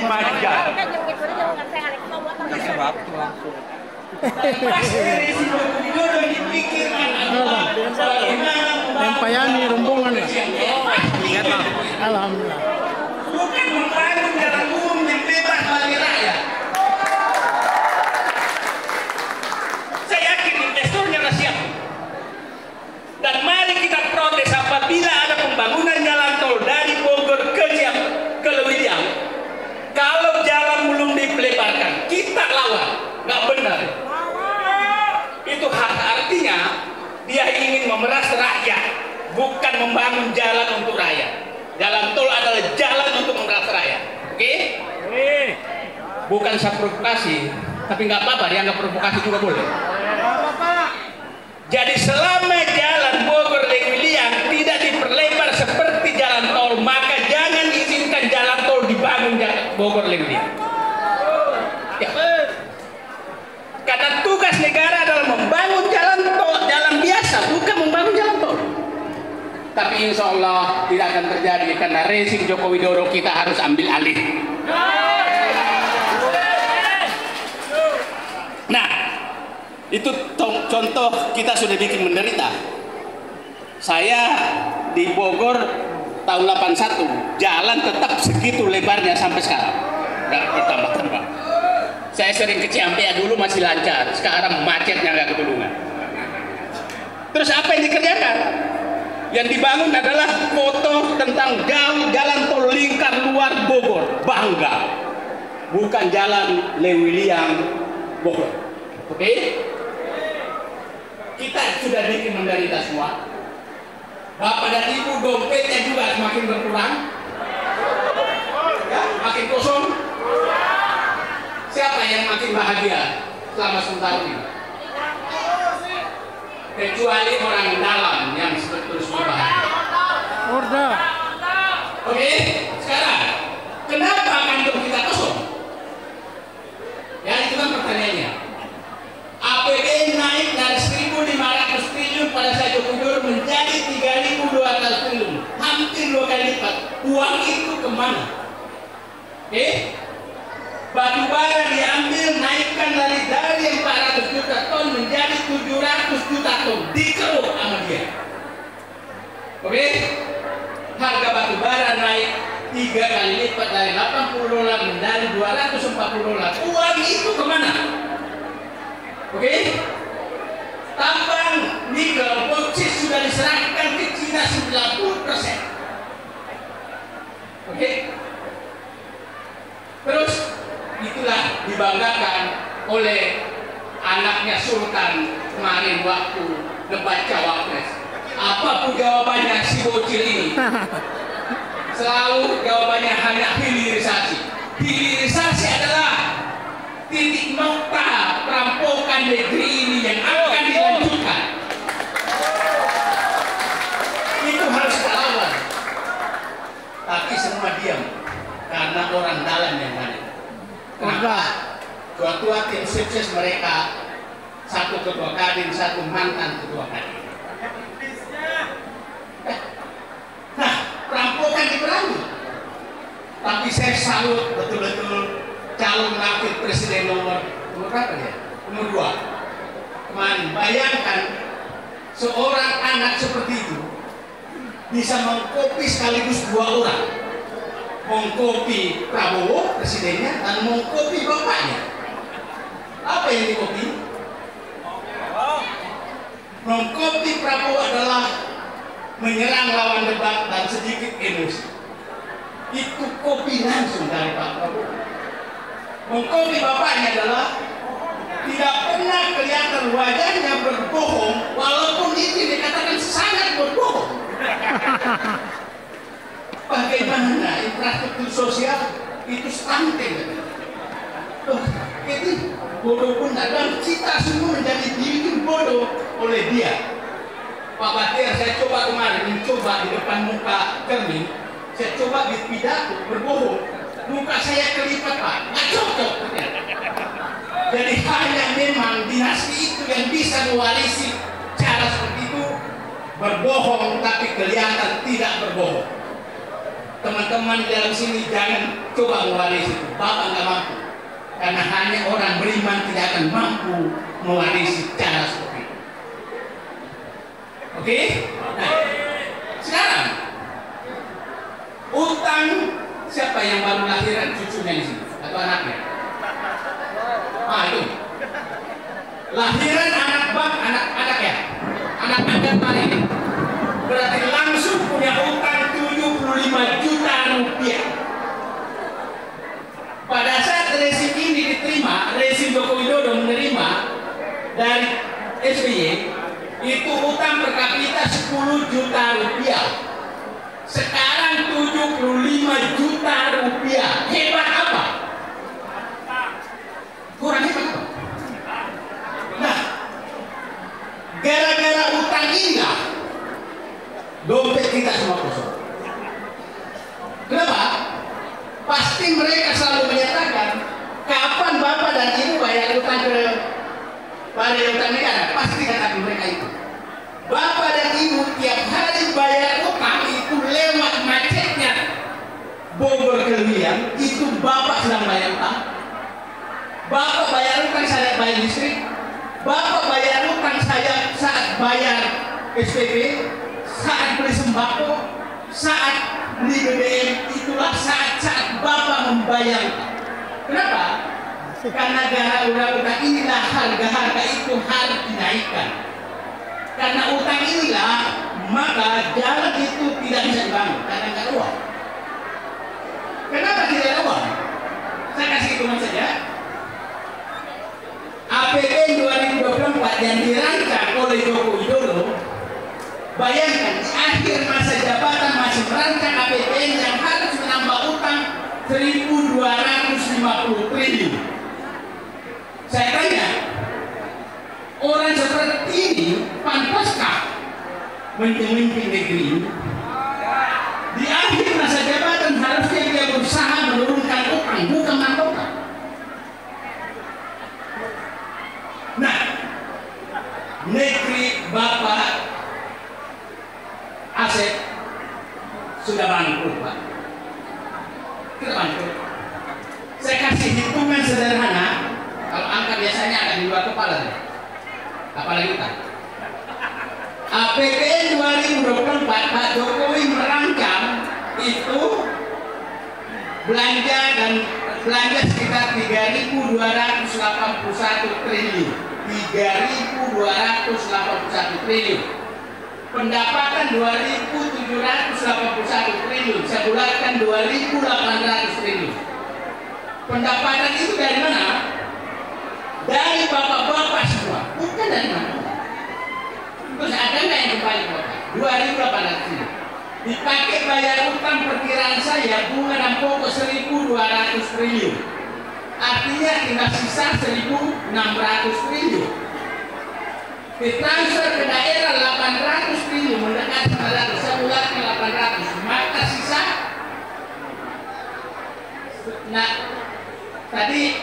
Maja. Yang payani rombongan lah. Alhamdulillah. Bukan membangun jalan umum yang bebas bagi rakyat. Saya yakin investornya sudah siap. Dan mari kita protes apabila ada pembangunan jalan tol dari Bogor ke Lewiliang. Kalau jalan belum dilebarkan, kita lawan. Nggak benar. Itu artinya dia ingin memeras rakyat, bukan membangun jalan untuk rakyat. Jalan tol adalah jalan untuk memeras rakyat. Oke? Bukan saya provokasi, tapi nggak apa-apa, dianggap provokasi juga boleh. Jadi selama jalan Bogor-Lewiliang tidak diperlebar seperti jalan tol, maka jangan izinkan jalan tol dibangun Bogor-Lewiliang. Ya. Karena tugas negara adalah membangun jalan tol, jalan biasa, bukan membangun jalan tol. Tapi insya Allah tidak akan terjadi karena rezim Joko Widodo kita harus ambil alih. Nah, itu contoh kita sudah bikin menderita. Saya di Bogor tahun 81, jalan tetap segitu lebarnya sampai sekarang. Nggak bertambah-tambah. Saya sering ke Ciampea dulu masih lancar, sekarang macetnya nggak ketulungan. Terus apa yang dikerjakan? Yang dibangun adalah foto tentang jalan tol lingkar luar Bogor, bangga. Bukan jalan Lewiliang Bogor. Oke? Kita sudah bikin menderita semua. Bapak dan Ibu dompetnya juga semakin berkurang. Ya, makin kosong. Siapa yang makin bahagia selama sebentar ini? Kecuali orang dalam yang terus berbahagia. Order. Oke, sekarang kenapa kantor kita kosong? Ya, itu kan pertanyaannya. APBN naik dari 1.500 triliun pada saat Joko Widodo menjadi 3.200 triliun, hampir 2 kali lipat. Uang itu kemana? Oke? Batu bara diambil, naikkan dari 400 juta ton menjadi 700 juta ton, dikeruk sama dia. Oke? Harga batu bara naik 3 kali lipat dari $80 menjadi $240. Uang itu kemana? Oke? Tambang nikel boksit sudah diserahkan ke Cina 90%. Oke? Terus itulah dibanggakan oleh anaknya Sultan kemarin waktu debat cawapres. Apapun jawabannya si bocil ini, selalu jawabannya hanya hilirisasi. Hilirisasi adalah titik nokta perampokan negeri ini yang akan dilanjutkan. Itu harus kita lawan. Tapi semua diam karena orang dalam yang ada. Kenapa? Tua-tua tim sukses mereka, satu ketua kadin, satu mantan ketua kadin. Nah, perampokan diperangi. Tapi saya salut betul-betul calon wakil presiden nomor berapa dia? Nomor 2. Kemarin bayangkan seorang anak seperti itu bisa mengkopi sekaligus 2 orang. Mengkopi Prabowo presidennya dan mengkopi bapaknya. Apa yang dikopi? Mengkopi Prabowo adalah menyerang lawan debat dan sedikit emosi. Itu kopi langsung dari Pak Prabowo. Mengkopi bapaknya adalah tidak pernah kelihatan wajahnya berbohong, walaupun itu dikatakan sangat berbohong. Bagaimana infrastruktur sosial itu stunting? Itu bodoh pun dan kita semua menjadi bikin bodoh oleh dia. Pak Batir, saya coba kemarin mencoba di depan muka Kermin, saya coba di pidato berbohong, muka saya kelipat Pak, nggak cocok. Jadi hanya memang dinasti itu yang bisa mewarisi cara seperti itu, berbohong tapi kelihatan tidak berbohong. teman-teman di dalam sini jangan coba mewarisi itu. Bapak nggak mampu, karena hanya orang beriman tidak akan mampu mewarisi cara seperti itu. Oke? Nah, sekarang utang siapa yang baru lahiran cucunya di sini atau anaknya? Itu lahiran anak ya, anak hari ini berarti langsung punya utang 75 juta rupiah. Pada saat rezim ini diterima, rezim Joko Widodo menerima dari SBY, itu utang per kapita 10 juta rupiah. Sekarang 75 juta rupiah. Hebat apa? Kurang hebat apa? Nah, gara-gara utang inilah dompet kita semua kosong. Kenapa? Pasti mereka selalu menyatakan kapan Bapak dan Ibu bayar utang pada utang negara. Pasti kata mereka itu. Bapak dan Ibu tiap hari bayar utang itu lewat macetnya Bogor ke Liang, itu Bapak sedang bayar utang. Bapak bayar utang saya bayar listrik. Bapak bayar utang saya saat bayar SPP, saat beli sembako, saat beli BBM. Itulah saat-saat Bapak membayar. Kenapa? Karena gara-gara utang inilah harga-harga itu harus dinaikkan. Karena utang inilah maka jalan itu tidak bisa dibangun karena nggak ada uang. Kenapa tidak ada uang? Saya kasih hitungan saja. APBN 2024 yang dirancang oleh Joko Widodo, bayangkan di akhir masa jabatan masih merancang APBN yang harus menambah utang 1.250 triliun. Saya tanya, orang seperti ini pantaskah memimpin negeri ini? Di akhir masa jabatan harusnya dia berusaha menurunkan utang, bukan menambah. Nah, negeri Bapak Asep sudah bangkrut, Pak. Kita bangkrut. Saya kasih hitungan sederhana. Kalau angka biasanya akan di luar kepala, apalagi kita. APBN 2024 Pak Jokowi merancang itu belanja sekitar 3.281 triliun. 3.281 triliun. Pendapatan 2.781 triliun. Saya bulatkan 2.800 triliun. Pendapatan itu dari mana? Dari bapak-bapak semua, bukan dari mana. Terus ada nggak yang kembali bapak? 2.800 triliun. Dipakai bayar utang perkiraan saya bunga dan pokok 1.200 triliun. Artinya tinggal sisa 1.600 triliun. Ditransfer ke daerah 800 triliun, mendekati 900, saya bulatkan 800. Maka sisa, nah tadi